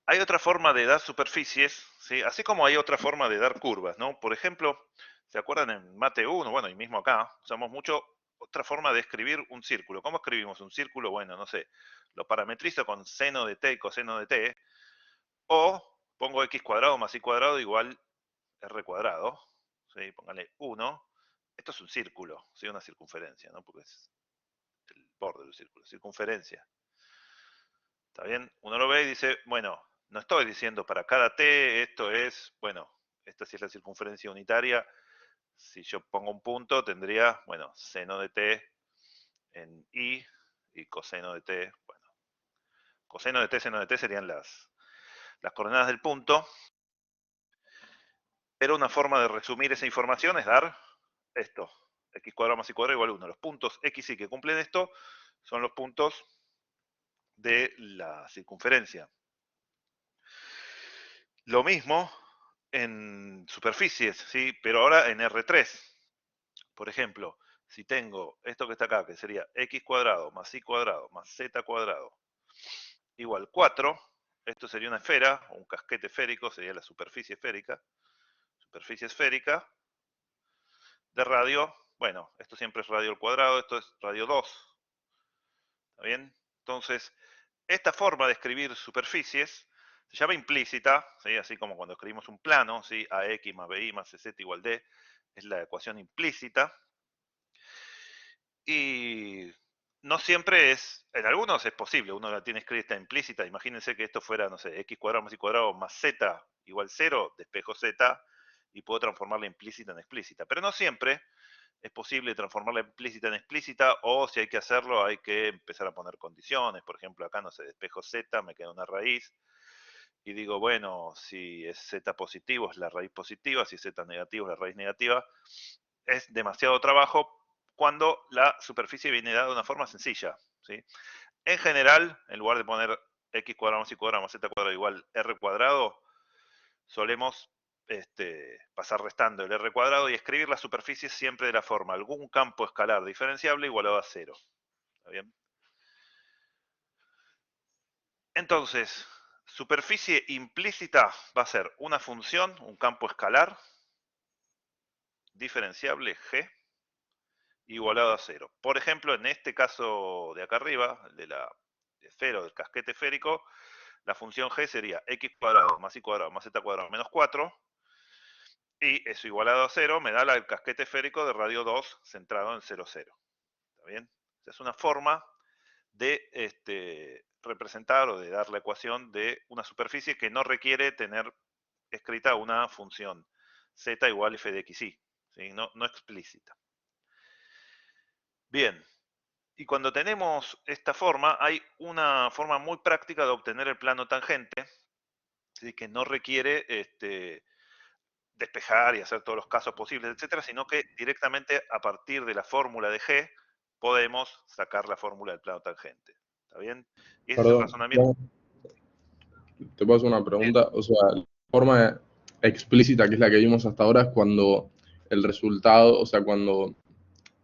hay otra forma de dar superficies, ¿sí? Así como hay otra forma de dar curvas, ¿no? Por ejemplo, ¿se acuerdan en Mate 1? Bueno, y mismo acá, usamos mucho otra forma de escribir un círculo. ¿Cómo escribimos un círculo? Bueno, no sé, lo parametrizo con seno de t y coseno de t, o pongo x cuadrado más y cuadrado igual r cuadrado, ¿sí? Póngale 1. Esto es un círculo, ¿sí? Una circunferencia, ¿no? Porque es el borde del círculo, circunferencia. ¿Está bien? Uno lo ve y dice, bueno, no estoy diciendo para cada t, esto es, bueno, esta sí es la circunferencia unitaria. Si yo pongo un punto, tendría, bueno, seno de t en y coseno de t, bueno, coseno de t, seno de t serían las coordenadas del punto. Pero una forma de resumir esa información es dar esto, x cuadrado más y cuadrado igual a 1. Los puntos x y que cumplen esto son los puntos de la circunferencia. Lo mismo en superficies, ¿sí? Pero ahora en R3. Por ejemplo, si tengo esto que está acá, que sería x cuadrado más y cuadrado más z cuadrado igual 4, esto sería una esfera, o un casquete esférico, sería la superficie esférica de radio, bueno, esto siempre es radio al cuadrado, esto es radio 2, ¿está bien? Entonces, esta forma de escribir superficies se llama implícita, ¿sí? Así como cuando escribimos un plano, ¿sí? AX más BY más CZ igual D, es la ecuación implícita. Y no siempre es, en algunos es posible, uno la tiene escrita implícita, imagínense que esto fuera, no sé, x cuadrado más y cuadrado más z igual 0, despejo z, y puedo transformarla implícita en explícita. Pero no siempre es posible transformarla implícita en explícita, o si hay que hacerlo hay que empezar a poner condiciones. Por ejemplo, acá, no sé, despejo z, me queda una raíz, y digo, bueno, si es z positivo es la raíz positiva, si es z negativo es la raíz negativa. Es demasiado trabajo cuando la superficie viene dada de una forma sencilla, ¿sí? En general, en lugar de poner x cuadrado más y cuadrado más z cuadrado igual r cuadrado, solemos pasar restando el r cuadrado y escribir la superficie siempre de la forma algún campo escalar diferenciable igualado a 0. ¿Está bien? Entonces, superficie implícita va a ser una función, un campo escalar diferenciable g igualado a 0. Por ejemplo, en este caso de acá arriba, el de la esfera, del casquete esférico, la función g sería x cuadrado más y cuadrado más z cuadrado menos 4, y eso igualado a 0 me da el casquete esférico de radio 2 centrado en 0, 0. ¿Está bien? Esa es una forma de representar o de dar la ecuación de una superficie que no requiere tener escrita una función z igual f de x, y, ¿sí? No explícita. Bien, y cuando tenemos esta forma, hay una forma muy práctica de obtener el plano tangente, ¿sí? Que no requiere despejar y hacer todos los casos posibles, etcétera, sino que directamente a partir de la fórmula de G podemos sacar la fórmula del plano tangente. ¿Está bien? Y ese es el Perdón, razonamiento. te puedo hacer una Sí, pregunta. O sea, la forma explícita que es la que vimos hasta ahora es cuando el resultado, o sea, cuando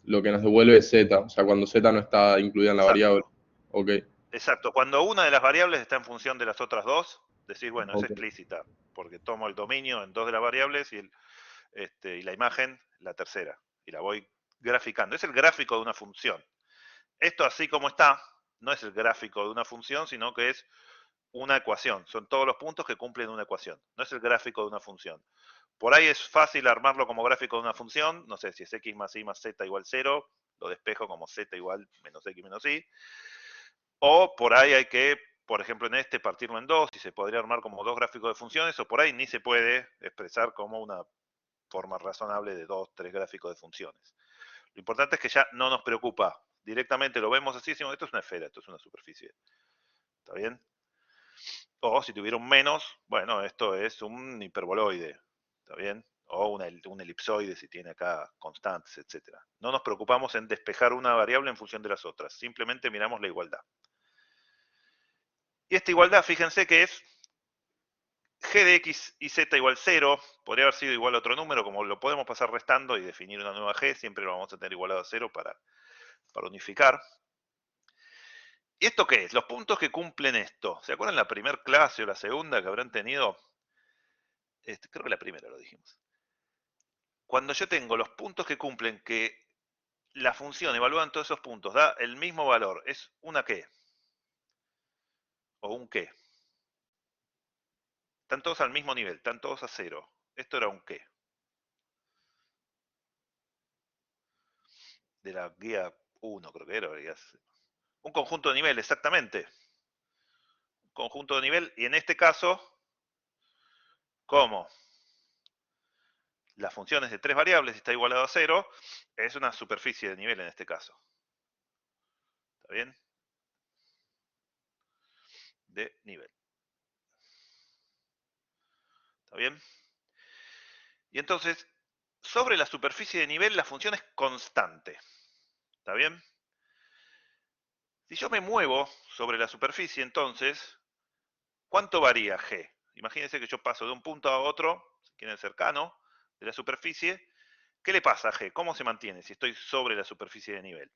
lo que nos devuelve es z, o sea, cuando z no está incluida en la variable. exacto. Ok, Exacto. Cuando una de las variables está en función de las otras dos, decís, bueno, es ok. explícita, porque tomo el dominio en dos de las variables y la imagen, la tercera, y la voy graficando. Es el gráfico de una función. Esto así como está, no es el gráfico de una función, sino que es una ecuación. Son todos los puntos que cumplen una ecuación. No es el gráfico de una función. Por ahí es fácil armarlo como gráfico de una función. No sé si es x más y más z igual 0. Lo despejo como z igual menos x menos y. O por ahí hay que, por ejemplo, en este partirlo en dos y se podría armar como dos gráficos de funciones. O por ahí ni se puede expresar como una forma razonable de dos, tres gráficos de funciones. Lo importante es que ya no nos preocupa. Directamente lo vemos así, decimos, esto es una esfera, esto es una superficie. ¿Está bien? O si tuviera un menos, bueno, esto es un hiperboloide. ¿Está bien? O un elipsoide si tiene acá constantes, etc. No nos preocupamos en despejar una variable en función de las otras. Simplemente miramos la igualdad. Y esta igualdad, fíjense que es g de x y z igual 0. Podría haber sido igual a otro número, como lo podemos pasar restando y definir una nueva g. Siempre lo vamos a tener igualado a 0 para unificar. ¿Y esto qué es? Los puntos que cumplen esto. ¿Se acuerdan la primera clase o la segunda que habrán tenido? Creo que la primera lo dijimos. Cuando yo tengo los puntos que cumplen, que la función evalúa en todos esos puntos, da el mismo valor, ¿es una qué? ¿O un qué? Están todos al mismo nivel, están todos a cero. Esto era un qué. De la guía 1, creo que era. Un conjunto de nivel, exactamente. Un conjunto de nivel, y en este caso, como la función es de 3 variables y está igualado a 0, es una superficie de nivel en este caso. ¿Está bien? De nivel. ¿Está bien? Y entonces, sobre la superficie de nivel, la función es constante. ¿Está bien? Si yo me muevo sobre la superficie, entonces, ¿cuánto varía G? Imagínense que yo paso de un punto a otro, si quieren cercano, de la superficie. ¿Qué le pasa a G? ¿Cómo se mantiene si estoy sobre la superficie de nivel?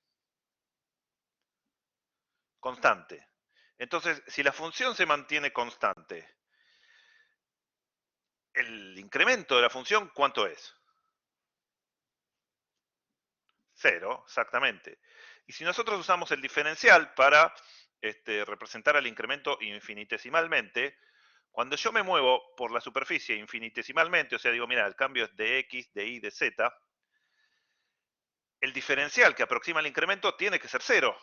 Constante. Entonces, si la función se mantiene constante, el incremento de la función, ¿cuánto es? 0, exactamente. Y si nosotros usamos el diferencial para representar el incremento infinitesimalmente, cuando yo me muevo por la superficie infinitesimalmente, o sea, digo, mira, el cambio es de x, de y, de z, el diferencial que aproxima el incremento tiene que ser 0,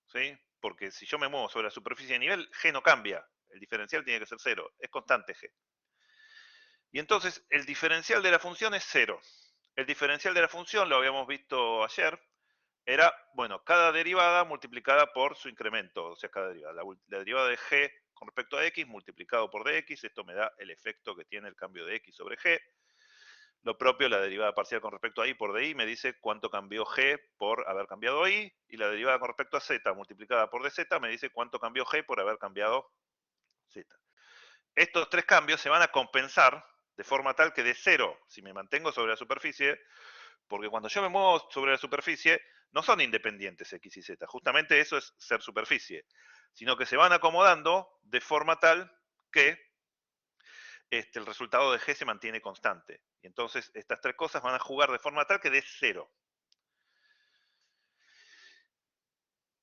¿sí? Porque si yo me muevo sobre la superficie de nivel, g no cambia, el diferencial tiene que ser 0, es constante g. Y entonces el diferencial de la función es 0. El diferencial de la función, lo habíamos visto ayer, era, bueno, cada derivada multiplicada por su incremento, o sea, cada derivada. La derivada de g con respecto a x multiplicado por dx, esto me da el efecto que tiene el cambio de x sobre g. Lo propio, la derivada parcial con respecto a y por dy me dice cuánto cambió g por haber cambiado y, y la derivada con respecto a z multiplicada por dz me dice cuánto cambió g por haber cambiado z. Estos tres cambios se van a compensar de forma tal que de 0, si me mantengo sobre la superficie, porque cuando yo me muevo sobre la superficie, no son independientes x y z, justamente eso es ser superficie, sino que se van acomodando de forma tal que el resultado de g se mantiene constante. Y entonces estas tres cosas van a jugar de forma tal que dé 0.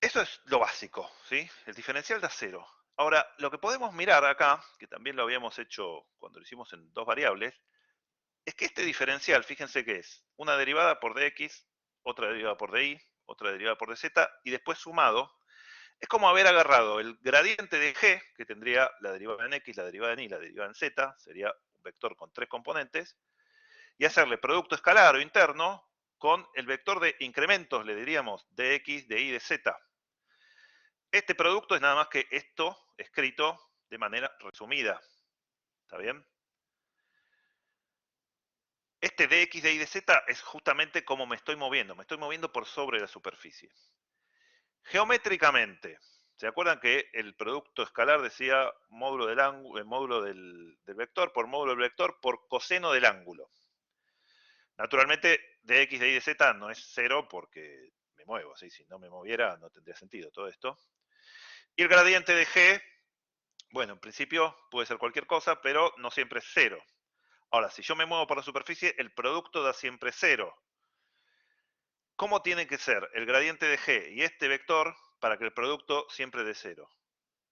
Eso es lo básico, ¿sí? El diferencial da 0. Ahora, lo que podemos mirar acá, que también lo habíamos hecho cuando lo hicimos en dos variables, es que este diferencial, fíjense que es una derivada por dx, otra derivada por dy, otra derivada por dz, y después sumado, es como haber agarrado el gradiente de g, que tendría la derivada en x, la derivada en y, la derivada en z, sería un vector con tres componentes, y hacerle producto escalar o interno con el vector de incrementos, le diríamos, de x, de y, de z. Este producto es nada más que esto escrito de manera resumida. ¿Está bien? Este dx, dy, dz es justamente como me estoy moviendo. Me estoy moviendo por sobre la superficie. Geométricamente, ¿se acuerdan que el producto escalar decía módulo del ángulo, el módulo del vector por módulo del vector por coseno del ángulo? Naturalmente, dx, dy, dz no es 0 porque me muevo, ¿sí? Si no me moviera no tendría sentido todo esto. Y el gradiente de g, bueno, en principio puede ser cualquier cosa, pero no siempre es 0. Ahora, si yo me muevo por la superficie, el producto da siempre 0. ¿Cómo tiene que ser el gradiente de g y este vector para que el producto siempre dé 0?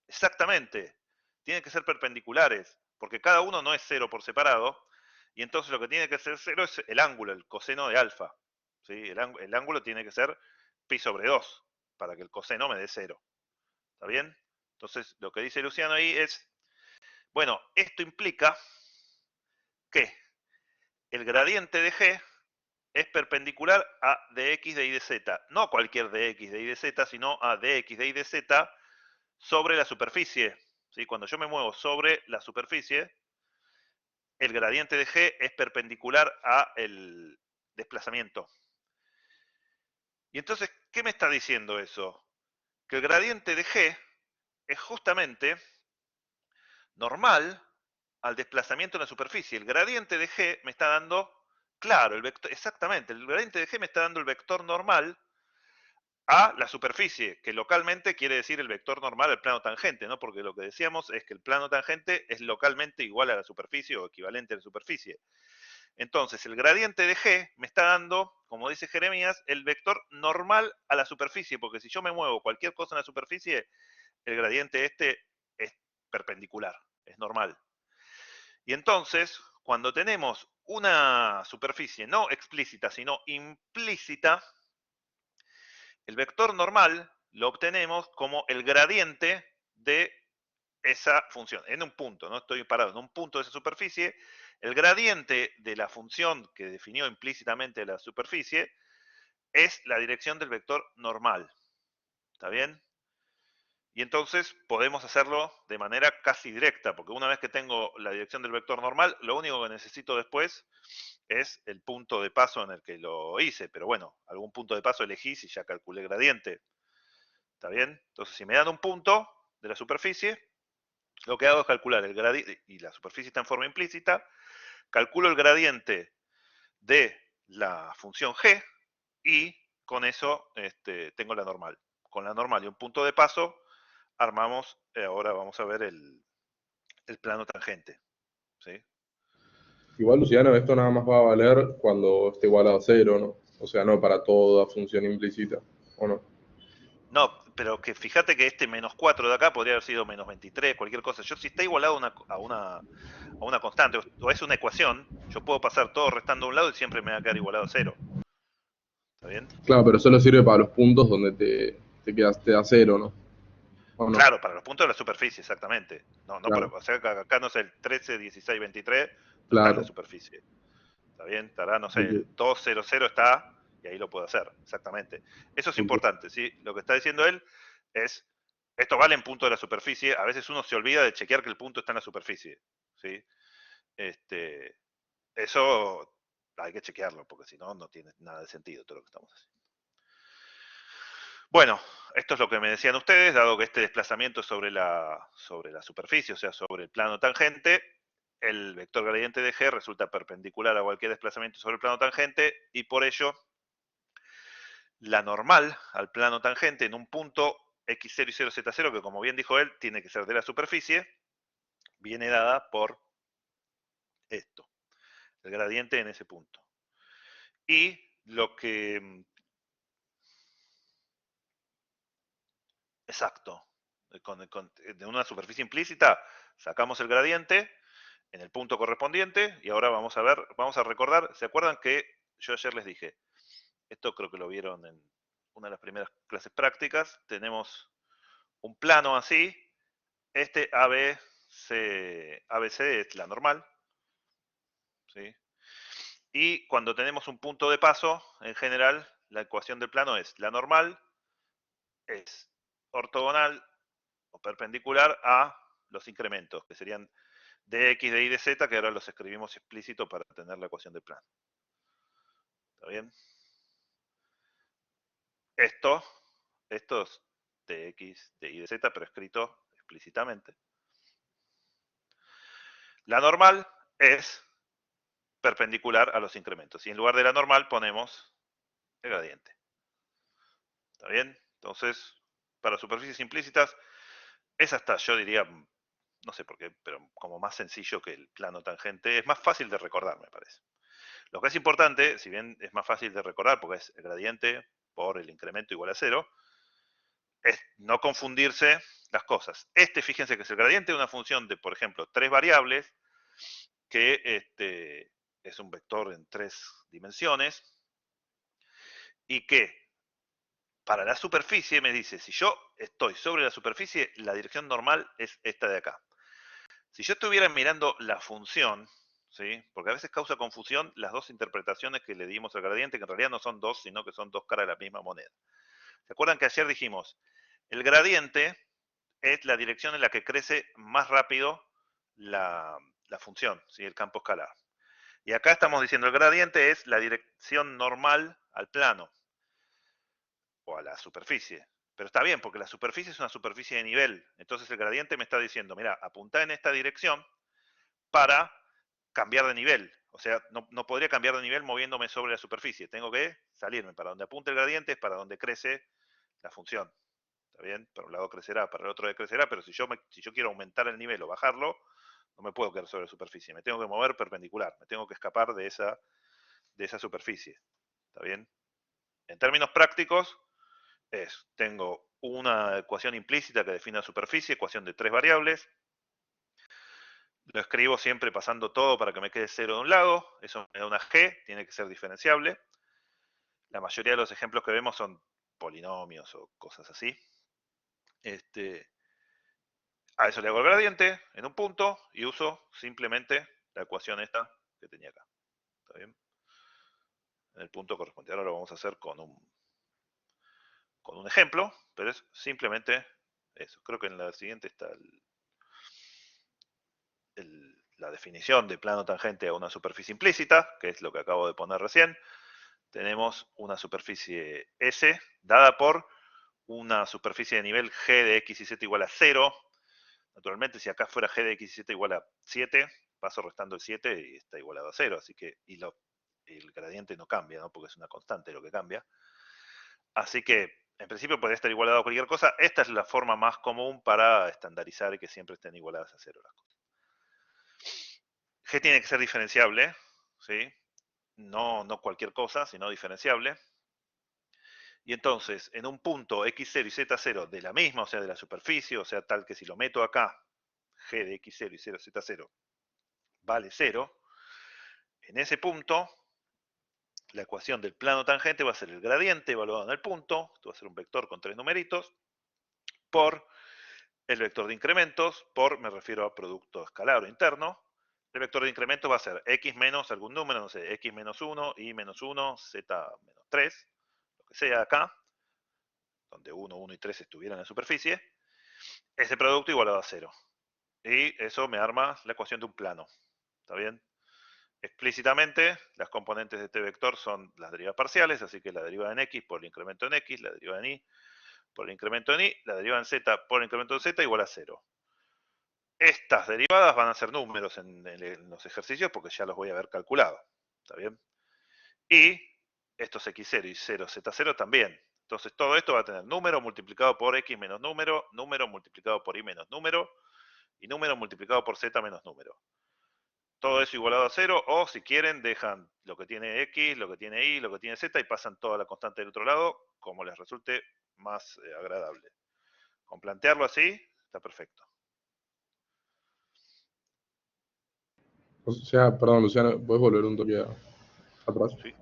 Exactamente, tienen que ser perpendiculares, porque cada uno no es 0 por separado, y entonces lo que tiene que ser 0 es el ángulo, el coseno de alfa. ¿Sí? El ángulo tiene que ser pi sobre 2, para que el coseno me dé 0. ¿Está bien? Entonces, lo que dice Luciano ahí es, bueno, esto implica que el gradiente de g es perpendicular a dx, dy, dz. No cualquier dx, dy, dz, sino a dx, dy, dz sobre la superficie. ¿Sí? Cuando yo me muevo sobre la superficie, el gradiente de g es perpendicular a el desplazamiento. Y entonces, ¿qué me está diciendo eso? Que el gradiente de g es justamente normal al desplazamiento en la superficie. El gradiente de g me está dando, claro, el vector, exactamente, el gradiente de g me está dando el vector normal a la superficie, que localmente quiere decir el vector normal al plano tangente, ¿no? Porque lo que decíamos es que el plano tangente es localmente igual a la superficie o equivalente a la superficie. Entonces, el gradiente de G me está dando, como dice Jeremías, el vector normal a la superficie, porque si yo me muevo cualquier cosa en la superficie, el gradiente este es perpendicular, es normal. Y entonces, cuando tenemos una superficie no explícita, sino implícita, el vector normal lo obtenemos como el gradiente de esa función, en un punto, no estoy parado en un punto de esa superficie, el gradiente de la función que definió implícitamente la superficie es la dirección del vector normal. ¿Está bien? Y entonces podemos hacerlo de manera casi directa, porque una vez que tengo la dirección del vector normal, lo único que necesito después es el punto de paso en el que lo hice. Pero bueno, algún punto de paso elegí si ya calculé el gradiente. ¿Está bien? Entonces, si me dan un punto de la superficie, lo que hago es calcular el gradiente, y la superficie está en forma implícita, calculo el gradiente de la función g y con eso tengo la normal. Con la normal y un punto de paso armamos, ahora vamos a ver el plano tangente. ¿Sí? Igual, Luciano, esto nada más va a valer cuando esté igualado a cero, ¿no? O sea, no para toda función implícita, ¿o no? No, pero que fíjate que este menos 4 de acá podría haber sido menos 23, cualquier cosa. Yo si está igualado a una constante o es una ecuación, yo puedo pasar todo restando a un lado y siempre me va a quedar igualado a cero. ¿Está bien? Claro, pero solo sirve para los puntos donde te quedaste a cero, ¿no? ¿O no? Claro, para los puntos de la superficie, exactamente. No, no, Claro, o sea, acá no sé, el 13, 16, 23 no está en la claro. superficie. ¿Está bien? Estará, no sé, Ok, el 200 está y ahí lo puedo hacer, exactamente. Eso es ok. importante, ¿sí? Lo que está diciendo él es, esto vale en punto de la superficie, a veces uno se olvida de chequear que el punto está en la superficie, ¿sí? Este, eso hay que chequearlo, porque si no, no tiene nada de sentido todo lo que estamos haciendo. Bueno, esto es lo que me decían ustedes, dado que este desplazamiento es sobre la superficie, o sea, sobre el plano tangente, el vector gradiente de G resulta perpendicular a cualquier desplazamiento sobre el plano tangente y por ello la normal al plano tangente en un punto x0 y 0, z0, que como bien dijo él, tiene que ser de la superficie, viene dada por esto, el gradiente en ese punto. Y lo que exacto. De una superficie implícita sacamos el gradiente en el punto correspondiente y ahora vamos a ver, vamos a recordar, ¿se acuerdan que yo ayer les dije? Esto creo que lo vieron en una de las primeras clases prácticas. Tenemos un plano así, este ABC es la normal, ¿sí? Y cuando tenemos un punto de paso, en general, la ecuación del plano es la normal es ortogonal o perpendicular a los incrementos, que serían de x, de y, de z, que ahora los escribimos explícito para tener la ecuación del plano. ¿Está bien? Esto es de x, de y, de z, pero escrito explícitamente. La normal es perpendicular a los incrementos. Y en lugar de la normal ponemos el gradiente. ¿Está bien? Entonces, para superficies implícitas, es hasta, yo diría, no sé por qué, pero como más sencillo que el plano tangente. Es más fácil de recordar, me parece. Lo que es importante, si bien es más fácil de recordar porque es el gradiente por el incremento igual a cero, es no confundirse las cosas. Fíjense que es el gradiente de una función de, por ejemplo, tres variables, que es un vector en tres dimensiones, y que para la superficie me dice, si yo estoy sobre la superficie, la dirección normal es esta de acá. Si yo estuviera mirando la función, ¿sí? Porque a veces causa confusión las dos interpretaciones que le dimos al gradiente, que en realidad no son dos, sino que son dos caras de la misma moneda. ¿Se acuerdan que ayer dijimos, el gradiente es la dirección en la que crece más rápido la función, ¿sí? El campo escalar? Y acá estamos diciendo, el gradiente es la dirección normal al plano o a la superficie. Pero está bien, porque la superficie es una superficie de nivel. Entonces el gradiente me está diciendo, mira, apunta en esta dirección para cambiar de nivel. O sea, no podría cambiar de nivel moviéndome sobre la superficie. Tengo que salirme para donde apunta el gradiente, es para donde crece la función. ¿Está bien? Para un lado crecerá, para el otro decrecerá, pero si yo quiero aumentar el nivel o bajarlo, no me puedo quedar sobre la superficie, me tengo que mover perpendicular, me tengo que escapar de esa superficie. ¿Está bien? En términos prácticos, tengo una ecuación implícita que define la superficie, ecuación de 3 variables. Lo escribo siempre pasando todo para que me quede 0 de un lado. Eso me da una g, tiene que ser diferenciable. La mayoría de los ejemplos que vemos son polinomios o cosas así. A eso le hago el gradiente en un punto y uso simplemente la ecuación esta que tenía acá. ¿Está bien? En el punto correspondiente. Ahora lo vamos a hacer con un ejemplo, pero es simplemente eso. Creo que en la siguiente está la definición de plano tangente a una superficie implícita, que es lo que acabo de poner recién. Tenemos una superficie S dada por una superficie de nivel G de X y Z igual a 0. Naturalmente, si acá fuera G de X y Z igual a 7, paso restando el 7 y está igualado a 0. Así que, el gradiente no cambia, ¿no? Porque es una constante lo que cambia. Así que, en principio podría estar igualado a cualquier cosa. Esta es la forma más común para estandarizar y que siempre estén igualadas a 0 las cosas. G tiene que ser diferenciable, ¿sí? No cualquier cosa, sino diferenciable. Y entonces, en un punto x0 y z0 de la misma, o sea, de la superficie, o sea, tal que si lo meto acá, g de x0 y 0z0 vale 0, en ese punto, la ecuación del plano tangente va a ser el gradiente evaluado en el punto, esto va a ser un vector con 3 numeritos, por el vector de incrementos, me refiero a producto escalar o interno. El vector de incrementos va a ser x menos algún número, no sé, x menos 1, y menos 1, z menos 3, lo que sea acá, donde 1, 1 y 3 estuvieran en la superficie, ese producto igualado a 0. Y eso me arma la ecuación de un plano. ¿Está bien? Explícitamente, las componentes de este vector son las derivas parciales, así que la derivada en x por el incremento en x, la derivada en y por el incremento en y, la derivada en z por el incremento en z igual a 0. Estas derivadas van a ser números en los ejercicios porque ya los voy a haber calculado. ¿Está bien? Y estos x0 y 0z0 también. Entonces todo esto va a tener número multiplicado por x menos número, número multiplicado por y menos número, y número multiplicado por z menos número. Todo eso igualado a 0, o si quieren, dejan lo que tiene x, lo que tiene y, lo que tiene z, y pasan toda la constante del otro lado, como les resulte más agradable. Con plantearlo así, está perfecto. O sea, perdón, Luciano, ¿puedes volver un toque atrás? ¿Sí?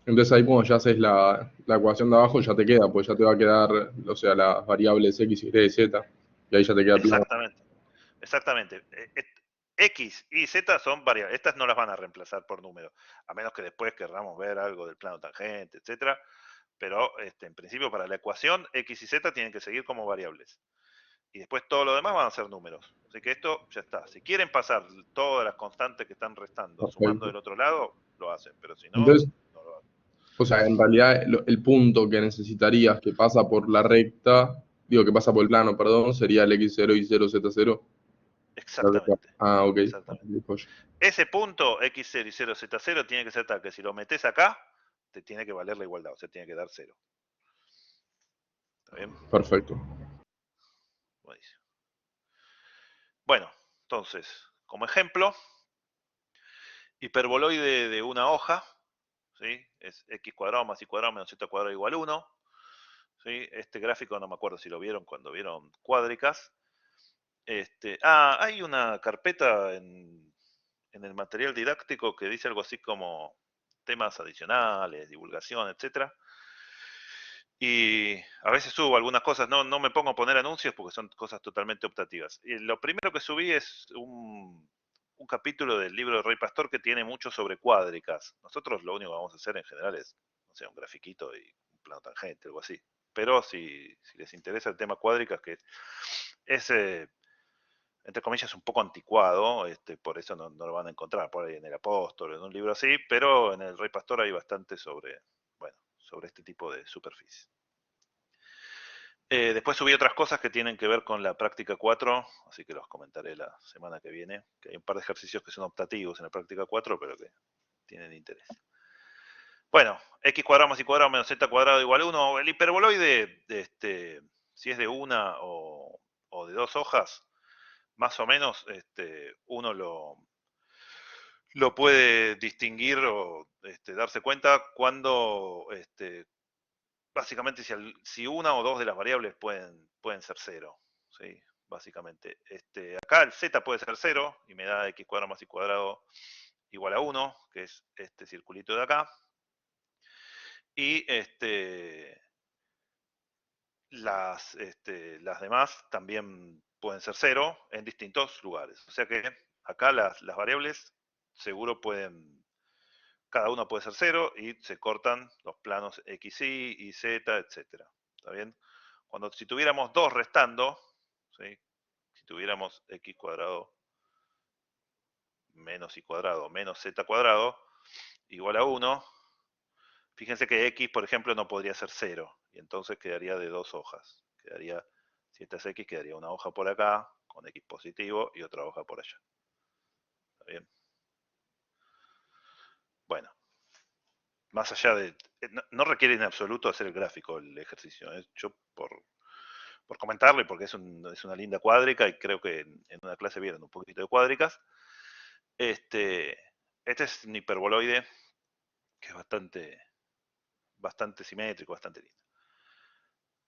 Entonces ahí cuando ya haces la ecuación de abajo ya te queda, pues ya te va a quedar, o sea, las variables x, y, z, y ahí ya te queda plano. Exactamente. Exactamente. X y Z son variables. Estas no las van a reemplazar por números, a menos que después querramos ver algo del plano tangente, etcétera. Pero en principio para la ecuación X y Z tienen que seguir como variables. Y después todo lo demás van a ser números. Así que esto ya está. Si quieren pasar todas las constantes que están restando, sumando Perfecto. del otro lado, lo hacen. Pero si no, Entonces, no lo hacen. o sea, en realidad el punto que necesitarías que pasa por la recta, digo que pasa por el plano, perdón, sería el x0 y 0z0. Exactamente. Ah, ok. Exactamente. Joya. Ese punto x0 y 0z0 tiene que ser tal que si lo metes acá, te tiene que valer la igualdad. O sea, tiene que dar 0. ¿Está bien? Perfecto. Buenísimo. Bueno, entonces, como ejemplo, hiperboloide de una hoja, ¿sí? Es x cuadrado más y cuadrado menos z cuadrado igual 1. ¿Sí? Este gráfico no me acuerdo si lo vieron cuando vieron cuádricas. Hay una carpeta en el material didáctico que dice algo así como temas adicionales, divulgación, etcétera. Y a veces subo algunas cosas, no me pongo a poner anuncios porque son cosas totalmente optativas. Y lo primero que subí es un capítulo del libro de Rey Pastor que tiene mucho sobre cuádricas. Nosotros lo único que vamos a hacer en general es, no sé, un grafiquito y un plano tangente, algo así. Pero si les interesa el tema cuádricas, que es entre comillas, un poco anticuado, por eso no lo van a encontrar por ahí en el Apóstol, en un libro así, pero en el Rey Pastor hay bastante sobre este tipo de superficie. Después subí otras cosas que tienen que ver con la práctica 4, así que los comentaré la semana que viene, que hay un par de ejercicios que son optativos en la práctica 4, pero que tienen interés. Bueno, x cuadrado más y cuadrado menos z cuadrado igual a 1. El hiperboloide, si es de una o de dos hojas, más o menos uno lo puede distinguir o darse cuenta cuando, básicamente, si una o dos de las variables pueden ser cero. ¿Sí? Básicamente. Acá el z puede ser 0 y me da x cuadrado más y cuadrado igual a 1, que es este circulito de acá. Y las demás también pueden ser 0 en distintos lugares. O sea que acá las variables seguro cada uno puede ser 0 y se cortan los planos x, y z, etcétera. ¿Está bien? Si tuviéramos 2 restando, ¿sí? Si tuviéramos x cuadrado menos y cuadrado menos z cuadrado igual a 1, fíjense que x, por ejemplo, no podría ser 0, y entonces quedaría de dos hojas. Si esta es x, quedaría una hoja por acá, con x positivo, y otra hoja por allá. ¿Está bien? Bueno, más allá de... No requiere en absoluto hacer el gráfico el ejercicio. Yo por comentarle, porque es una linda cuádrica, y creo que en una clase vieron un poquito de cuádricas. Este es un hiperboloide que es bastante simétrico, bastante lindo.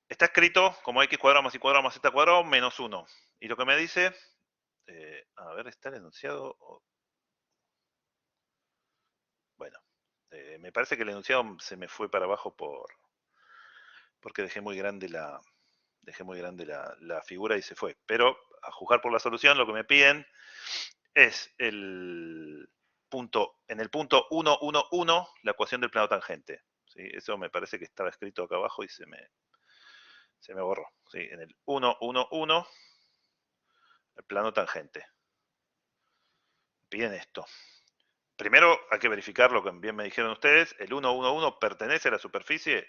Está escrito como x cuadrado más y cuadrado más z cuadrado menos 1. Y lo que me dice, a ver, ¿está el enunciado? Bueno, me parece que el enunciado se me fue para abajo porque dejé muy grande la figura y se fue. Pero a juzgar por la solución, lo que me piden es en el punto 1, 1, 1, la ecuación del plano tangente. ¿Sí? Eso me parece que estaba escrito acá abajo y se me borró. ¿Sí? En el 1, 1, 1, el plano tangente. Piden esto. Primero hay que verificar lo que bien me dijeron ustedes. El 1, 1, 1 pertenece a la superficie.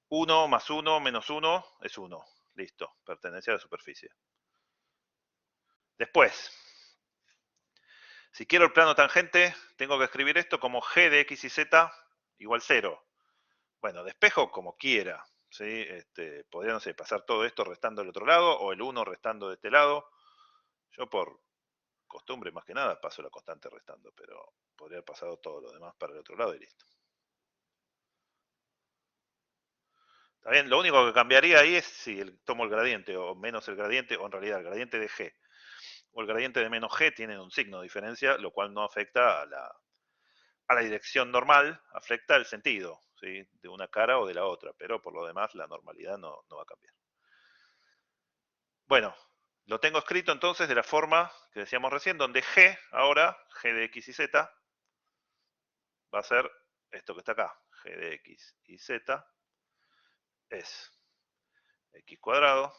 1 más 1 menos 1 es 1. Listo, pertenece a la superficie. Después, si quiero el plano tangente, tengo que escribir esto como g de x y z igual 0. Bueno, despejo como quiera. ¿Sí? Podría, no sé, pasar todo esto restando del otro lado, o el 1 restando de este lado. Yo por costumbre, más que nada, paso la constante restando, pero podría haber pasado todo lo demás para el otro lado y listo. ¿Está bien? Lo único que cambiaría ahí es si tomo el gradiente, o menos el gradiente, o en realidad el gradiente de g o el gradiente de menos g tienen un signo de diferencia, lo cual no afecta a la dirección normal, afecta el sentido, ¿sí? De una cara o de la otra, pero por lo demás la normalidad no va a cambiar. Bueno, lo tengo escrito entonces de la forma que decíamos recién, donde g, ahora, g de x y z, va a ser esto que está acá, g de x y z, es x cuadrado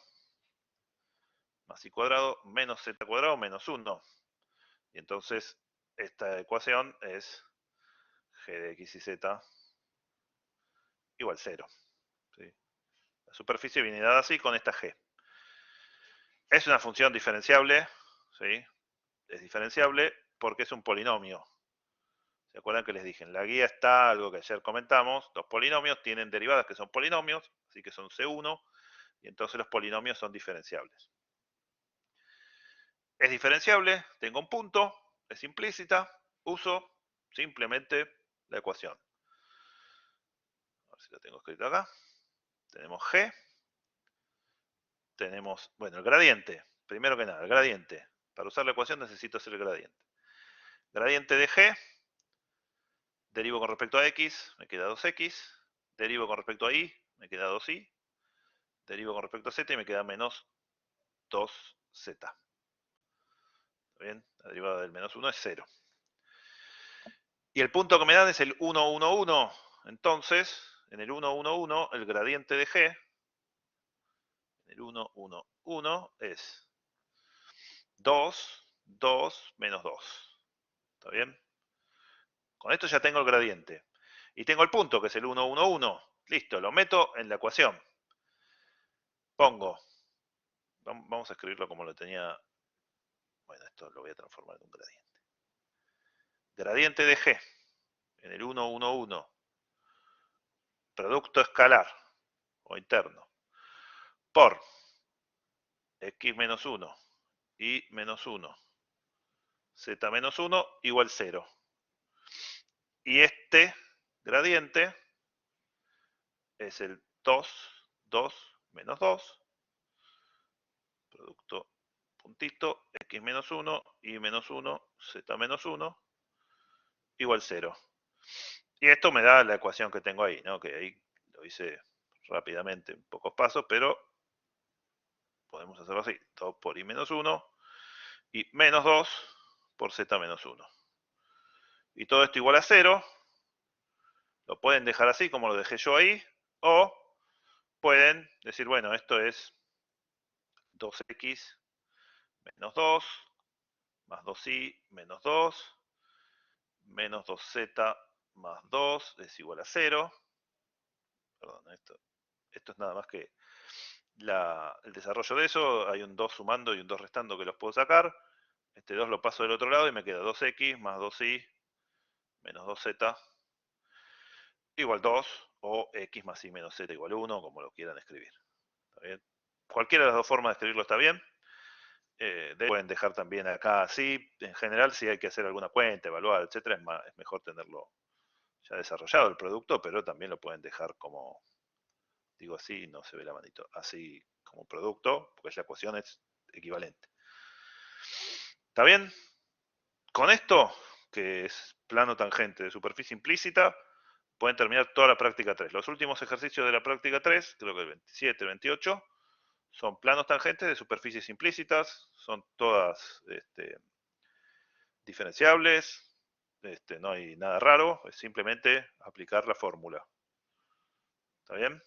más y cuadrado menos z cuadrado menos 1. Y entonces esta ecuación es g de x y z igual 0. ¿Sí? La superficie viene dada así con esta g. Es una función diferenciable, ¿sí? Es diferenciable porque es un polinomio. ¿Se acuerdan que les dije? En la guía está algo que ayer comentamos. Los polinomios tienen derivadas que son polinomios, así que son C1, y entonces los polinomios son diferenciables. Es diferenciable, tengo un punto, es implícita, uso simplemente la ecuación. A ver si la tengo escrita acá. Tenemos G, tenemos, bueno, el gradiente. Primero que nada, el gradiente. Para usar la ecuación necesito hacer el gradiente. Gradiente de G, derivo con respecto a X, me queda 2X. Derivo con respecto a Y, me queda 2Y. Derivo con respecto a Z y me queda menos 2Z. ¿Está bien? La derivada del menos 1 es 0. Y el punto que me dan es el 1, 1, 1. Entonces, en el 1, 1, 1, el gradiente de G, en el 1, 1, 1, es 2, 2, menos 2. ¿Está bien? Con esto ya tengo el gradiente. Y tengo el punto, que es el 1, 1, 1. Listo, lo meto en la ecuación. Pongo, vamos a escribirlo como lo tenía. Bueno, esto lo voy a transformar en un gradiente. Gradiente de G, en el 1, 1, 1, producto escalar o interno por x menos 1 y menos 1, z menos 1 igual 0. Y este gradiente es el 2 menos 2, producto puntito, x menos 1 y menos 1, z menos 1, igual 0. Y esto me da la ecuación que tengo ahí, ¿no? Que ahí lo hice rápidamente en pocos pasos, pero podemos hacerlo así. 2 por y menos 1 y menos 2 por z menos 1. Y todo esto igual a 0. Lo pueden dejar así como lo dejé yo ahí, o pueden decir, bueno, esto es 2x menos 2 más 2y menos 2 menos 2z más 2 es igual a 0. Perdón, esto es nada más que el desarrollo de eso. Hay un 2 sumando y un 2 restando que los puedo sacar. Este 2 lo paso del otro lado y me queda 2x más 2y menos 2z igual 2, o x más y menos z igual 1, como lo quieran escribir. ¿Está bien? Cualquiera de las dos formas de escribirlo está bien. Pueden dejar también acá así. En general, si hay que hacer alguna cuenta, evaluar, etcétera, es mejor tenerlo ya desarrollado el producto, pero también lo pueden dejar como, digo así, no se ve la manito, así como producto, porque la ecuación es equivalente. ¿Está bien? Con esto, que es plano tangente de superficie implícita, pueden terminar toda la práctica 3. Los últimos ejercicios de la práctica 3, creo que el 27, el 28, son planos tangentes de superficies implícitas, son todas diferenciables, no hay nada raro, es simplemente aplicar la fórmula. ¿Está bien?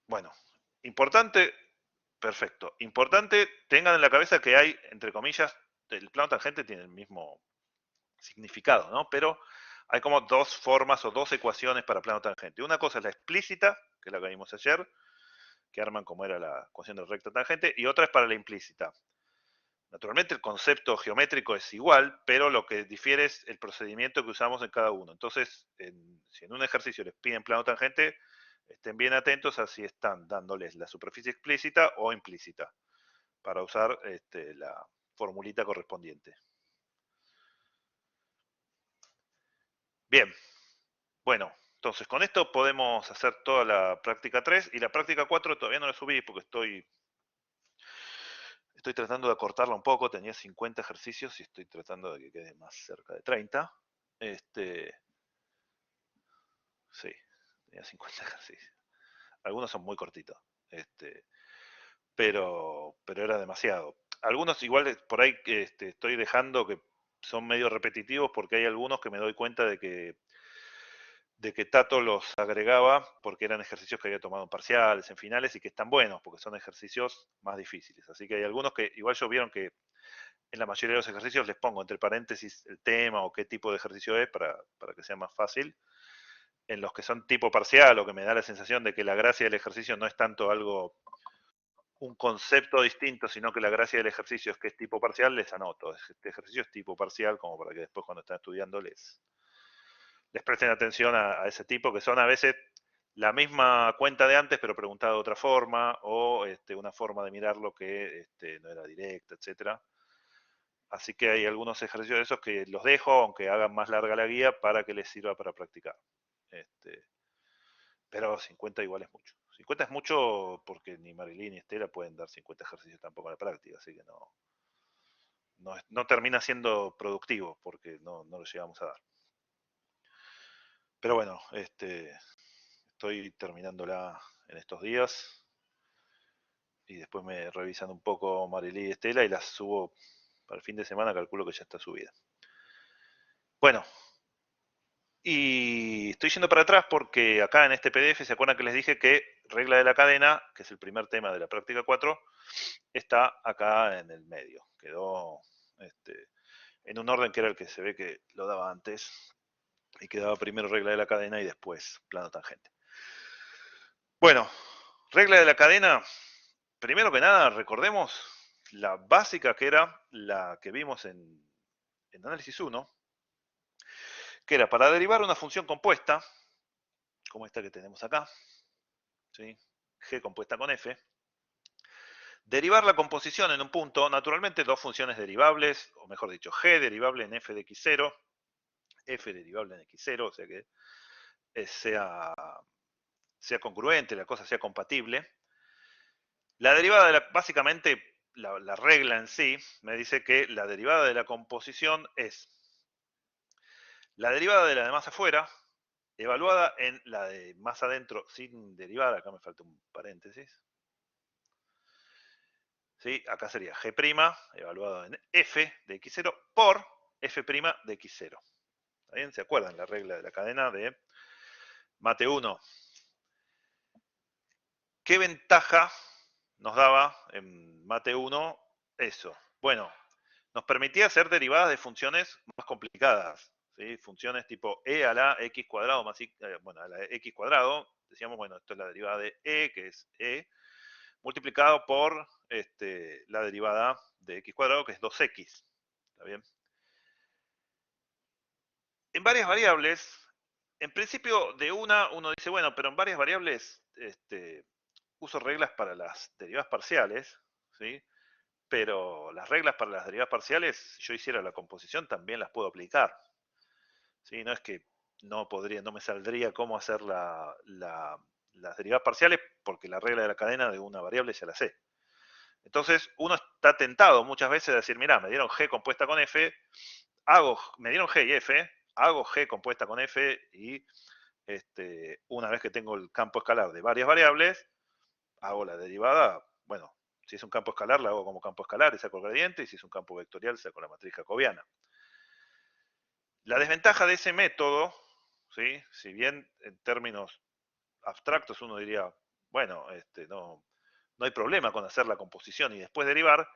Bueno, importante, perfecto. Importante, tengan en la cabeza que hay, entre comillas, el plano tangente tiene el mismo significado, ¿no? Pero hay como dos formas o dos ecuaciones para plano tangente. Una cosa es la explícita, que es la que vimos ayer, que arman como era la ecuación de recta tangente, y otra es para la implícita. Naturalmente el concepto geométrico es igual, pero lo que difiere es el procedimiento que usamos en cada uno. Entonces, si en un ejercicio les piden plano tangente, estén bien atentos a si están dándoles la superficie explícita o implícita, para usar la formulita correspondiente. Bien, bueno, entonces con esto podemos hacer toda la práctica 3 y la práctica 4 todavía no la subí porque estoy tratando de acortarla un poco. Tenía 50 ejercicios y estoy tratando de que quede más cerca de 30. Sí, tenía 50 ejercicios. Algunos son muy cortitos, pero era demasiado. Algunos igual por ahí estoy dejando que son medio repetitivos porque hay algunos que me doy cuenta de que Tato los agregaba porque eran ejercicios que había tomado en parciales, en finales, y que están buenos porque son ejercicios más difíciles. Así que hay algunos que igual yo vieron que en la mayoría de los ejercicios les pongo entre paréntesis el tema o qué tipo de ejercicio es para que sea más fácil. En los que son tipo parcial o que me da la sensación de que la gracia del ejercicio no es tanto un concepto distinto, sino que la gracia del ejercicio es que es tipo parcial, les anoto. Este ejercicio es tipo parcial, como para que después cuando están estudiando les presten atención a ese tipo, que son a veces la misma cuenta de antes, pero preguntada de otra forma, o una forma de mirarlo que no era directa, etcétera. Así que hay algunos ejercicios de esos que los dejo, aunque hagan más larga la guía, para que les sirva para practicar. Pero 50 igual es mucho. 50 es mucho porque ni Marilyn ni Estela pueden dar 50 ejercicios tampoco en la práctica, así que no termina siendo productivo porque no lo llegamos a dar. Pero bueno, estoy terminándola en estos días y después me revisan un poco Marilyn y Estela y las subo para el fin de semana, calculo que ya está subida. Bueno, y estoy yendo para atrás porque acá en este PDF, ¿se acuerdan que les dije que regla de la cadena, que es el primer tema de la práctica 4, está acá en el medio? Quedó en un orden que era el que se ve que lo daba antes, y quedaba primero regla de la cadena y después plano tangente. Bueno, regla de la cadena, primero que nada, recordemos la básica, que era la que vimos en análisis 1, que era para derivar una función compuesta, como esta que tenemos acá, ¿sí? G compuesta con F, derivar la composición en un punto, naturalmente dos funciones derivables, o mejor dicho, G derivable en F de X0, F derivable en X0, o sea que sea congruente, la cosa sea compatible. La derivada de básicamente, la regla en sí, me dice que la derivada de la composición es la derivada de la de más afuera, evaluada en la de más adentro sin derivada, acá me falta un paréntesis. ¿Sí? Acá sería G', evaluado en F de X0 por F' de X0. ¿Está bien? ¿Se acuerdan la regla de la cadena de Mate 1? ¿Qué ventaja nos daba en Mate 1 eso? Bueno, nos permitía hacer derivadas de funciones más complicadas, ¿sí? Funciones tipo e a la x cuadrado más bueno, a la x cuadrado. Decíamos, bueno, esto es la derivada de e, que es e, multiplicado por la derivada de x cuadrado, que es 2x. ¿Está bien? En varias variables, en principio de uno dice, bueno, pero en varias variables uso reglas para las derivadas parciales, ¿sí? Pero las reglas para las derivadas parciales, si yo hiciera la composición, también las puedo aplicar. ¿Sí? No es que no me saldría cómo hacer las derivadas parciales, porque la regla de la cadena de una variable ya la sé. Entonces, uno está tentado muchas veces a decir, mirá, me dieron G compuesta con F, me dieron G y F, hago G compuesta con F y una vez que tengo el campo escalar de varias variables, hago la derivada, bueno, si es un campo escalar, la hago como campo escalar y saco el gradiente, y si es un campo vectorial, saco la matriz jacobiana. La desventaja de ese método, ¿sí? Si bien en términos abstractos uno diría, bueno, no hay problema con hacer la composición y después derivar,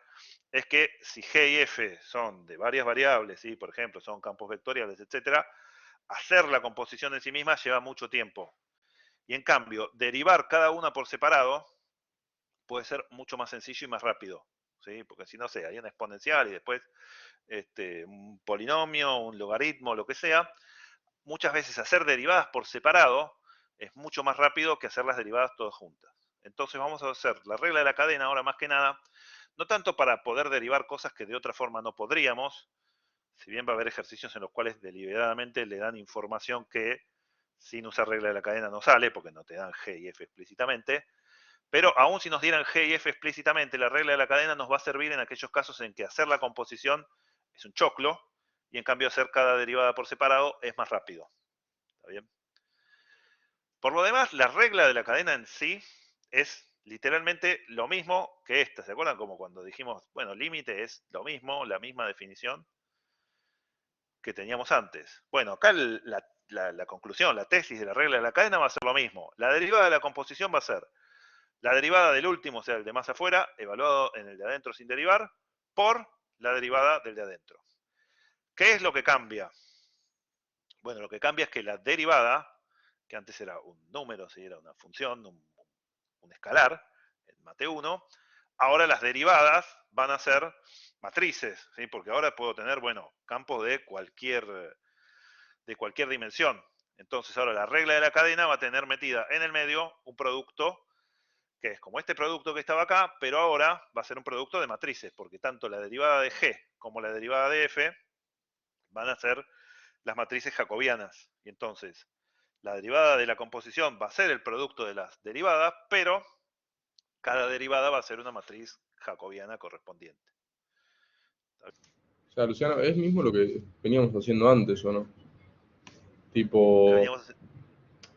es que si G y F son de varias variables, ¿sí? Por ejemplo, son campos vectoriales, etcétera, hacer la composición en sí misma lleva mucho tiempo. Y en cambio, derivar cada una por separado puede ser mucho más sencillo y más rápido, ¿sí? Porque si no sé, hay una exponencial y después un polinomio, un logaritmo, lo que sea, muchas veces hacer derivadas por separado es mucho más rápido que hacer las derivadas todas juntas. Entonces vamos a hacer la regla de la cadena ahora más que nada, no tanto para poder derivar cosas que de otra forma no podríamos, si bien va a haber ejercicios en los cuales deliberadamente le dan información que sin usar regla de la cadena no sale, porque no te dan G y F explícitamente, pero aún si nos dieran G y F explícitamente, la regla de la cadena nos va a servir en aquellos casos en que hacer la composición es un choclo, y en cambio hacer cada derivada por separado es más rápido. ¿Está bien? Por lo demás, la regla de la cadena en sí es literalmente lo mismo que esta. ¿Se acuerdan? Como cuando dijimos, bueno, límite es lo mismo, la misma definición que teníamos antes. Bueno, acá la conclusión, la tesis de la regla de la cadena va a ser lo mismo. La derivada de la composición va a ser la derivada del último, o sea, el de más afuera, evaluado en el de adentro sin derivar, por la derivada del de adentro. ¿Qué es lo que cambia? Bueno, lo que cambia es que la derivada, que antes era un número, si era una función, un escalar, en Mate 1, ahora las derivadas van a ser matrices, ¿sí? Porque ahora puedo tener, bueno, campos de cualquier dimensión. Entonces ahora la regla de la cadena va a tener metida en el medio un producto que es como este producto que estaba acá, pero ahora va a ser un producto de matrices, porque tanto la derivada de G como la derivada de F van a ser las matrices jacobianas. Y entonces, la derivada de la composición va a ser el producto de las derivadas, pero cada derivada va a ser una matriz jacobiana correspondiente. O sea, Luciano, es mismo lo que veníamos haciendo antes, ¿o no? Lo que Tipo, veníamos,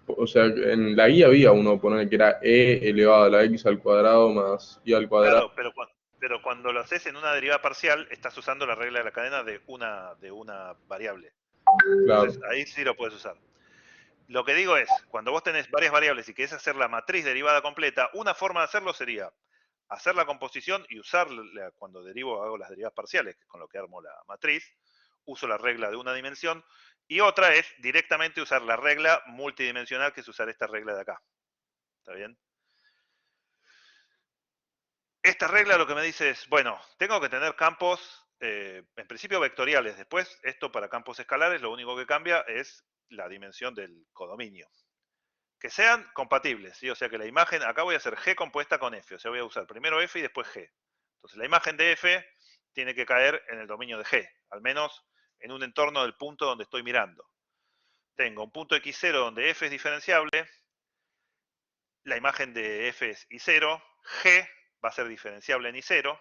o sea, en la guía había uno poner que era e elevado a la x al cuadrado más y al cuadrado. claro, pero cuando lo haces en una derivada parcial, estás usando la regla de la cadena de una variable. Claro. Entonces, ahí sí lo puedes usar. Lo que digo es, cuando vos tenés varias variables y querés hacer la matriz derivada completa, una forma de hacerlo sería hacer la composición y usarla cuando hago las derivadas parciales, que es con lo que armo la matriz, uso la regla de una dimensión, y otra es directamente usar la regla multidimensional, que es usar esta regla de acá. ¿Está bien? esta regla lo que me dice es, bueno, tengo que tener campos, en principio vectoriales. Después, esto para campos escalares, lo único que cambia es la dimensión del codominio. Que sean compatibles, ¿sí? O sea que la imagen, acá voy a hacer G compuesta con F, o sea voy a usar primero F y después G. Entonces la imagen de F tiene que caer en el dominio de G, al menos en un entorno del punto donde estoy mirando. Tengo un punto x0 donde F es diferenciable, la imagen de F es I0, G va a ser diferenciable en I0.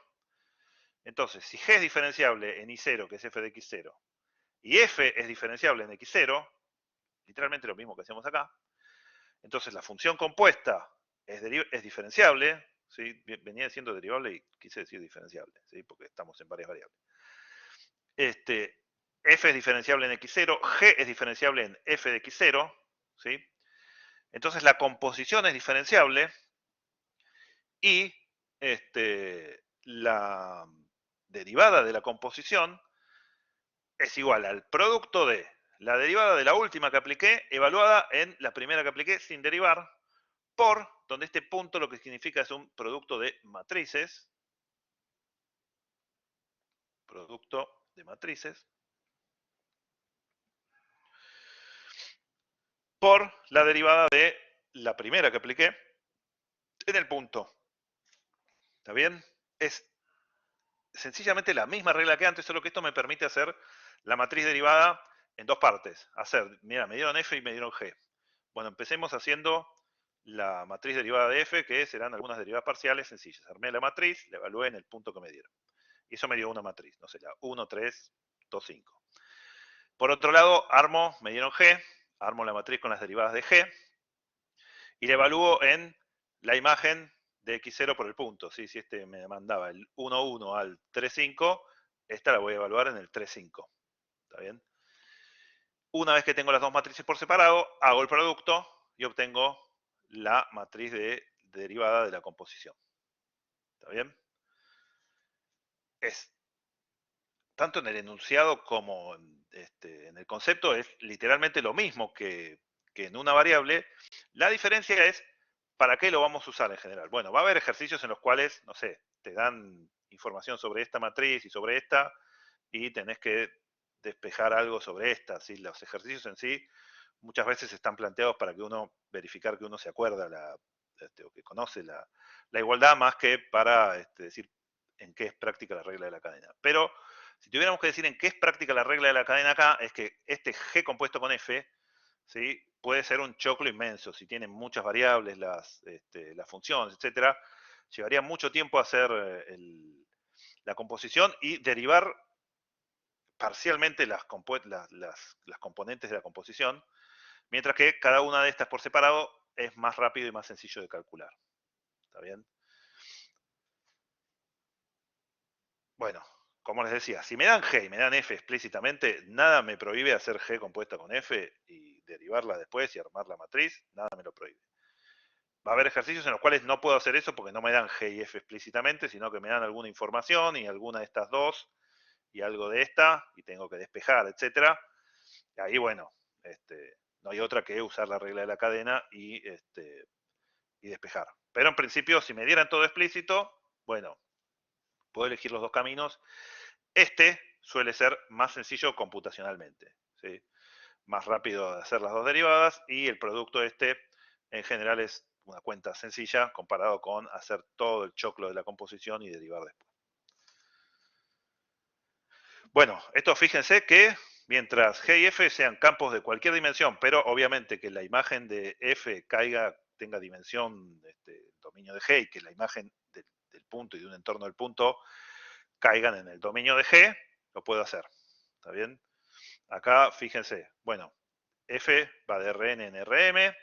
Entonces, si G es diferenciable en I0, que es F de X0, y F es diferenciable en X0, literalmente lo mismo que hacemos acá, entonces la función compuesta es diferenciable, ¿sí? Venía siendo derivable y quise decir diferenciable, ¿sí? Porque estamos en varias variables. F es diferenciable en X0, G es diferenciable en F de X0, ¿sí? Entonces la composición es diferenciable y la derivada de la composición es igual al producto de la derivada de la última que apliqué, evaluada en la primera que apliqué sin derivar, por, donde este punto lo que significa es un producto de matrices, por la derivada de la primera que apliqué en el punto. ¿Está bien? Es sencillamente la misma regla que antes, solo que esto me permite hacer la matriz derivada en dos partes. Mira, me dieron F y me dieron G. Bueno, empecemos haciendo la matriz derivada de F, que serán algunas derivadas parciales sencillas. Armé la matriz, la evalué en el punto que me dieron. Y eso me dio una matriz, no sé, la 1, 3, 2, 5. Por otro lado, me dieron G, armo la matriz con las derivadas de G, y la evalúo en la imagen de X0 por el punto. ¿Sí? Si este me mandaba el 1, 1 al 3, 5, esta la voy a evaluar en el 3, 5. ¿Está bien? Una vez que tengo las dos matrices por separado, hago el producto y obtengo la matriz de derivada de la composición. ¿Está bien? Es tanto en el enunciado como en el concepto es literalmente lo mismo que en una variable. La diferencia es para qué lo vamos a usar en general. Bueno, va a haber ejercicios en los cuales, no sé, te dan información sobre esta matriz y sobre esta y tenés que despejar algo sobre esta. ¿Sí? Los ejercicios en sí muchas veces están planteados para que uno verificar que uno se acuerda o que conoce la igualdad más que para decir en qué es práctica la regla de la cadena. Pero si tuviéramos que decir en qué es práctica la regla de la cadena acá, es que este G compuesto con F, ¿sí? Puede ser un choclo inmenso. Si tienen muchas variables, las funciones, etcétera, llevaría mucho tiempo hacer la composición y derivar parcialmente las componentes de la composición, mientras que cada una de estas por separado es más rápido y más sencillo de calcular. ¿Está bien? Bueno, como les decía, si me dan G y me dan F explícitamente, nada me prohíbe hacer G compuesta con F y derivarla después y armar la matriz, nada me lo prohíbe. Va a haber ejercicios en los cuales no puedo hacer eso porque no me dan G y F explícitamente, sino que me dan alguna información y alguna de estas dos y algo de esta y tengo que despejar, etcétera. Y ahí, bueno, no hay otra que usar la regla de la cadena y despejar. Pero en principio, si me dieran todo explícito, bueno, puedo elegir los dos caminos. Este suele ser más sencillo computacionalmente, ¿sí? Más rápido de hacer las dos derivadas y el producto en general es una cuenta sencilla comparado con hacer todo el choclo de la composición y derivar después. Bueno, esto fíjense que mientras G y F sean campos de cualquier dimensión, pero obviamente que la imagen de F tenga dimensión dominio de G y que la imagen del punto y de un entorno del punto caigan en el dominio de G, lo puedo hacer. ¿Está bien? Acá, fíjense, bueno, F va de Rn en Rm,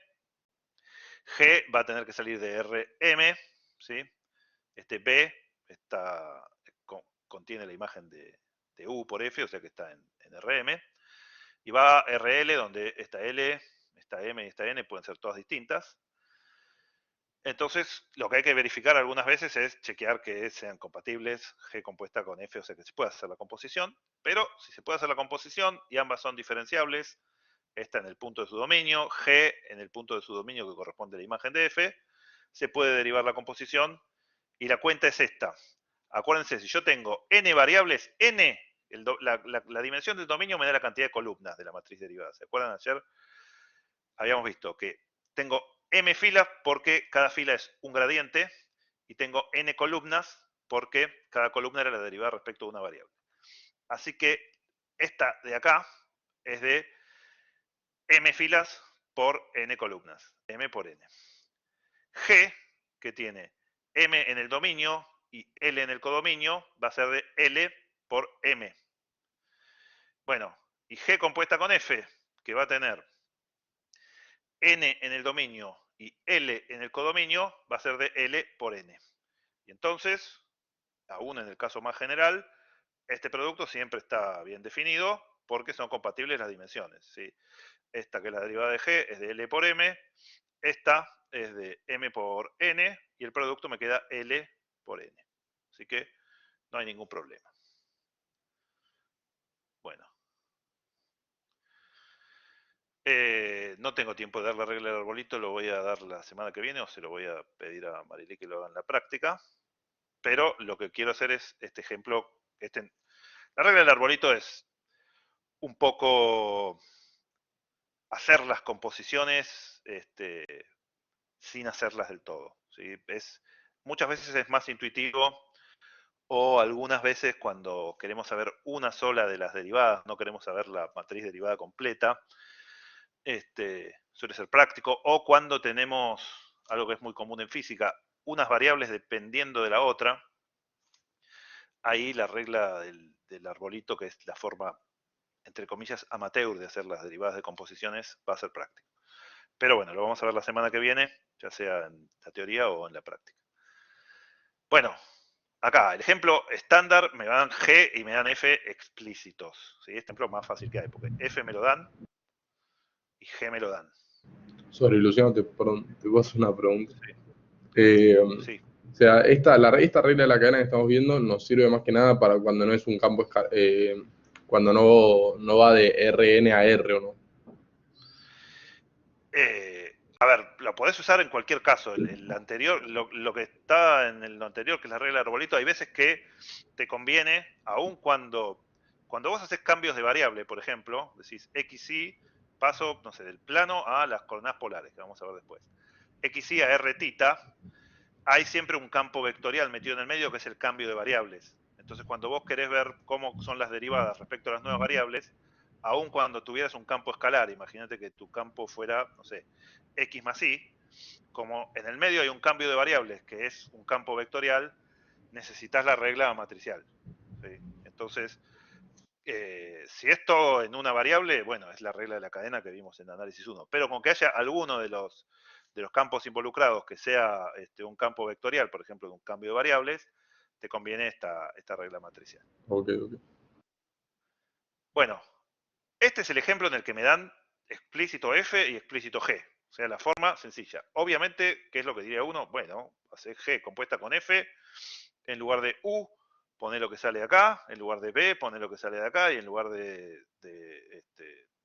G va a tener que salir de Rm, ¿sí? B contiene la imagen de U por F, o sea que está en Rm, y va a RL, donde esta L, esta M y esta N pueden ser todas distintas. Entonces, lo que hay que verificar algunas veces es chequear que sean compatibles G compuesta con F, o sea que se puede hacer la composición, pero si se puede hacer la composición y ambas son diferenciables, esta en el punto de su dominio, G en el punto de su dominio que corresponde a la imagen de F, se puede derivar la composición y la cuenta es esta. Acuérdense, si yo tengo n variables, n, la dimensión del dominio me da la cantidad de columnas de la matriz derivada. ¿Se acuerdan? Ayer habíamos visto que tengo m filas porque cada fila es un gradiente y tengo n columnas porque cada columna era la derivada respecto a una variable. Así que esta de acá es de m filas por n columnas, m por n. G, que tiene m en el dominio y L en el codominio, va a ser de L por M. Bueno, y G compuesta con F, que va a tener N en el dominio y L en el codominio, va a ser de L por N. Y entonces, aún en el caso más general, este producto siempre está bien definido porque son compatibles las dimensiones, ¿sí? Esta que es la derivada de G es de L por M, esta es de M por N y el producto me queda L por N. Así que no hay ningún problema. Bueno. No tengo tiempo de dar la regla del arbolito, lo voy a dar la semana que viene o se lo voy a pedir a Marilí que lo haga en la práctica. Pero lo que quiero hacer es este ejemplo. La regla del arbolito es un poco hacer las composiciones sin hacerlas del todo, ¿sí? Muchas veces es más intuitivo o algunas veces cuando queremos saber una sola de las derivadas, no queremos saber la matriz derivada completa, suele ser práctico, o cuando tenemos algo que es muy común en física, unas variables dependiendo de la otra, ahí la regla del arbolito, que es la forma, entre comillas, amateur de hacer las derivadas de composiciones, va a ser práctico. Pero bueno, lo vamos a ver la semana que viene, ya sea en la teoría o en la práctica. Bueno, acá, el ejemplo estándar, me dan G y me dan F explícitos. ¿Sí? Este ejemplo más fácil que hay, porque F me lo dan y G me lo dan. Sobre Luciano, te puedo hacer una pregunta. Sí. Sí. O sea, esta regla de la cadena que estamos viendo nos sirve más que nada para cuando no es un campo, cuando no va de Rn a R, ¿o no? A ver, lo podés usar en cualquier caso. El anterior, lo que está en lo anterior, que es la regla del arbolito, hay veces que te conviene, aun cuando vos haces cambios de variable, por ejemplo, decís xy, paso, no sé, del plano a las coordenadas polares, que vamos a ver después. Xy a r tita, hay siempre un campo vectorial metido en el medio que es el cambio de variables. Entonces, cuando vos querés ver cómo son las derivadas respecto a las nuevas variables, aun cuando tuvieras un campo escalar, imagínate que tu campo fuera, no sé, x más y, como en el medio hay un cambio de variables que es un campo vectorial, necesitas la regla matricial. ¿Sí? Entonces, si es todo en una variable, bueno, es la regla de la cadena que vimos en análisis 1. Pero con que haya alguno de los campos involucrados que sea un campo vectorial, por ejemplo, de un cambio de variables, te conviene esta regla matricial. Ok. Bueno, este es el ejemplo en el que me dan explícito F y explícito G. O sea, la forma sencilla. Obviamente, ¿qué es lo que diría uno? Bueno, hacer G compuesta con F, en lugar de U, pone lo que sale de acá, en lugar de B, pone lo que sale de acá, y en lugar de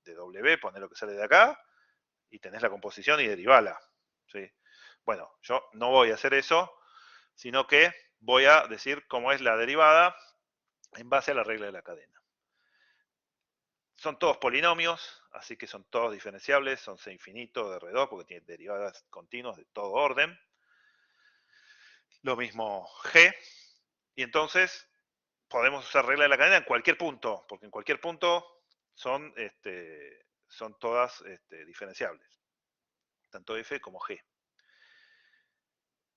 W, pone lo que sale de acá, y tenés la composición y derivala. ¿Sí? Bueno, yo no voy a hacer eso, sino que voy a decir cómo es la derivada en base a la regla de la cadena. Son todos polinomios, así que son todos diferenciables, son C infinito de R2 porque tienen derivadas continuas de todo orden. Lo mismo G. Y entonces podemos usar regla de la cadena en cualquier punto, porque en cualquier punto son todas diferenciables, tanto F como G.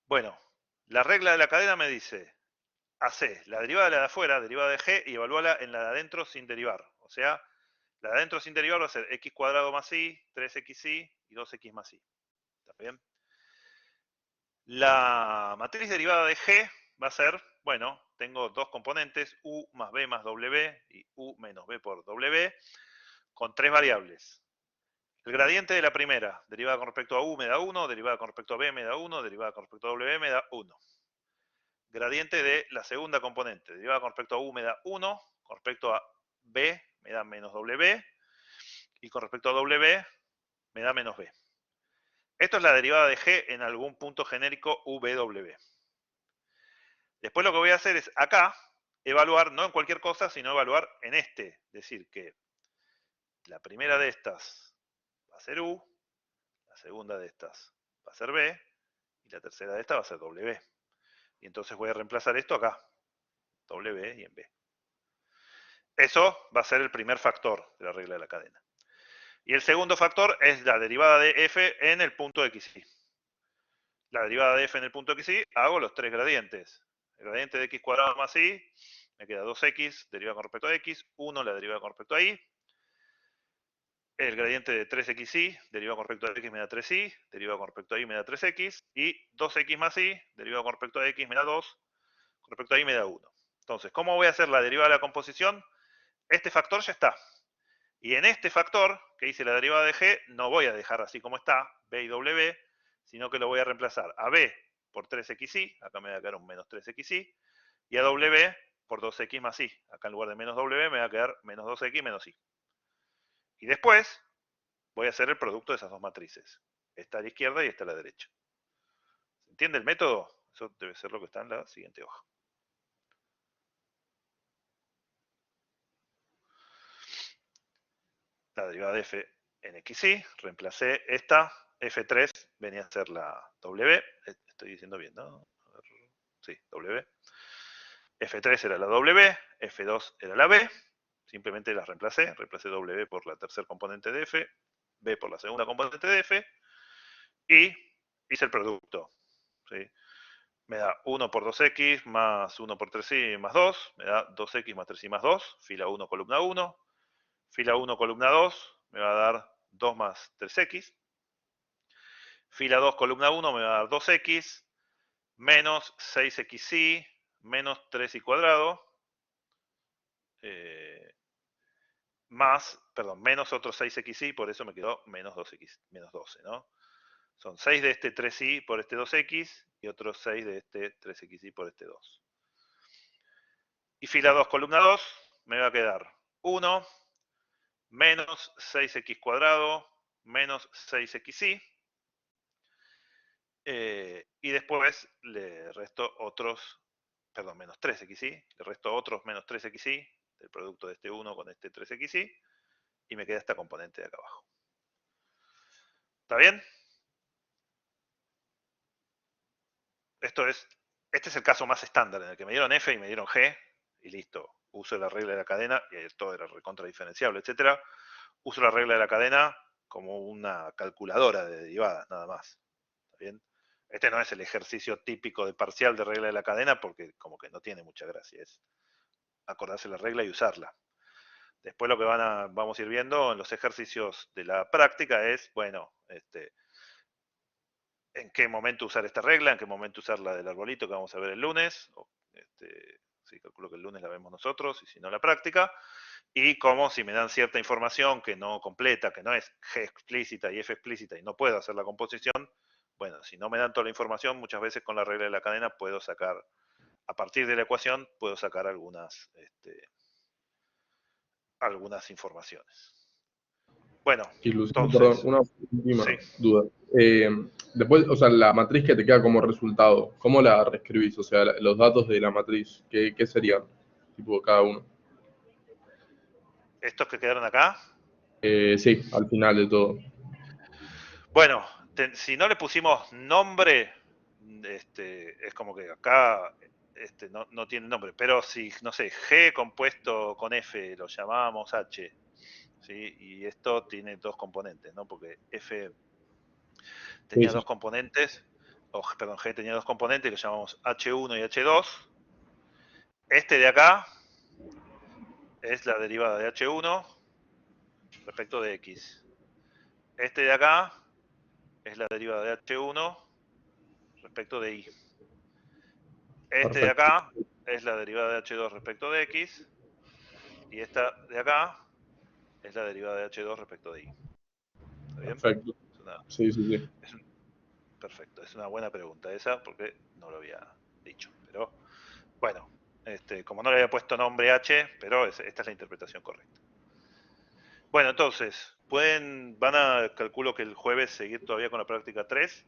Bueno, la regla de la cadena me dice, hace la derivada de la de afuera, derivada de G, y evalúala en la de adentro sin derivar. O sea, la de adentro sin derivar va a ser x cuadrado más y, 3xy y 2x más y. ¿Está bien? La matriz derivada de G va a ser, bueno, tengo dos componentes, u más b más w y u menos b por w, con tres variables. El gradiente de la primera, derivada con respecto a u me da 1, derivada con respecto a b me da 1, derivada con respecto a w me da 1. Gradiente de la segunda componente, derivada con respecto a u me da 1, con respecto a b me da menos w, y con respecto a w me da menos b. Esto es la derivada de g en algún punto genérico vw. Después lo que voy a hacer es acá evaluar, no en cualquier cosa, sino evaluar en este. Es decir, que la primera de estas va a ser U, la segunda de estas va a ser B, y la tercera de estas va a ser W. Y entonces voy a reemplazar esto acá, W y en B. Eso va a ser el primer factor de la regla de la cadena. Y el segundo factor es la derivada de f en el punto xy. La derivada de f en el punto xy, hago los tres gradientes. El gradiente de x cuadrado más y, me queda 2x, derivada con respecto a x, 1 la derivada con respecto a y. El gradiente de 3xy, derivado con respecto a x me da 3y, derivado con respecto a y me da 3x, y 2x más y, derivado con respecto a x me da 2, con respecto a y me da 1. Entonces, ¿cómo voy a hacer la derivada de la composición? Este factor ya está. Y en este factor, que hice la derivada de g, no voy a dejar así como está, b y w, sino que lo voy a reemplazar a b por 3xy, acá me va a quedar un menos 3xy, y a w por 2x más y. Acá en lugar de menos w me va a quedar menos 2x menos y. Y después voy a hacer el producto de esas dos matrices. Esta a la izquierda y esta a la derecha. ¿Se entiende el método? Eso debe ser lo que está en la siguiente hoja. La derivada de f en xy, reemplacé esta, f3 venía a ser la w, estoy diciendo bien, ¿no? Sí, w. F3 era la w, F2 era la b, simplemente las reemplacé w por la tercer componente de f, b por la segunda componente de f, y hice el producto. ¿Sí? Me da 1 por 2x más 1 por 3y más 2, me da 2x más 3y más 2, fila 1, columna 1, fila 1, columna 2, me va a dar 2 más 3x, fila 2, columna 1 me va a dar 2x, menos 6xy, menos 3y cuadrado, menos otro 6xy, por eso me quedó menos 2x, menos 12, ¿no? Son 6 de este 3y por este 2x y otros 6 de este 3xy por este 2. Y fila 2, columna 2, me va a quedar 1 menos 6x cuadrado menos 6xy. Y después le resto otros, perdón, menos 3xy, le resto otros menos 3xy, del producto de este 1 con este 3xy, y me queda esta componente de acá abajo. ¿Está bien? Este es el caso más estándar, en el que me dieron f y me dieron g, y listo. Uso la regla de la cadena, y todo era recontra diferenciable, etc. Uso la regla de la cadena como una calculadora de derivadas, nada más. ¿Está bien? Este no es el ejercicio típico de parcial de regla de la cadena, porque como que no tiene mucha gracia. Es acordarse la regla y usarla. Después lo que vamos a ir viendo en los ejercicios de la práctica es, bueno, en qué momento usar esta regla, en qué momento usar la del arbolito que vamos a ver el lunes. Sí, calculo que el lunes la vemos nosotros, y si no la práctica. Y cómo si me dan cierta información que no completa, que no es G explícita y F explícita y no puedo hacer la composición, bueno, si no me dan toda la información, muchas veces con la regla de la cadena puedo sacar, a partir de la ecuación, puedo sacar algunas informaciones. Bueno, Y Luciano, perdón, entonces, una última sí. duda. Después, o sea, la matriz que te queda como resultado, ¿cómo la reescribís? O sea, los datos de la matriz, ¿qué serían? Tipo, cada uno. Estos que quedaron acá, Sí, al final de todo. bueno, si no le pusimos nombre, es como que acá no tiene nombre, pero si, no sé, G compuesto con F lo llamábamos H, ¿sí? Y esto tiene dos componentes, ¿no? Porque F Sí, tenía sí. dos componentes, perdón, G tenía dos componentes que llamamos H1 y H2. Este de acá es la derivada de H1 respecto de X. Este de acá es la derivada de H1 respecto de Y. Este de Perfecto. acá es la derivada de H2 respecto de X. Y esta de acá es la derivada de H2 respecto de Y. ¿Está bien? Perfecto. Sí, sí, sí. Perfecto. Es una buena pregunta esa porque no lo había dicho. Pero bueno, como no le había puesto nombre H, pero esta es la interpretación correcta. Bueno, entonces, calculo que el jueves seguir todavía con la práctica 3.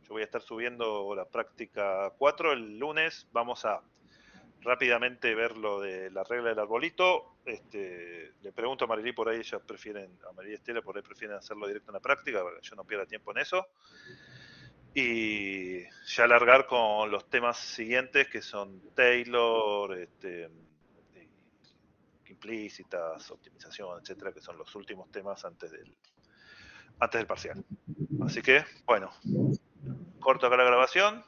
Yo voy a estar subiendo la práctica 4 el lunes. Vamos a rápidamente ver lo de la regla del arbolito. Le pregunto a Marilí por ahí, ellas prefieren, a María Estela por ahí prefieren hacerlo directo en la práctica, para que yo no pierda tiempo en eso. Y ya largar con los temas siguientes, que son Taylor, implícitas, optimización, etcétera, que son los últimos temas antes del parcial. Así que, bueno, corto acá la grabación.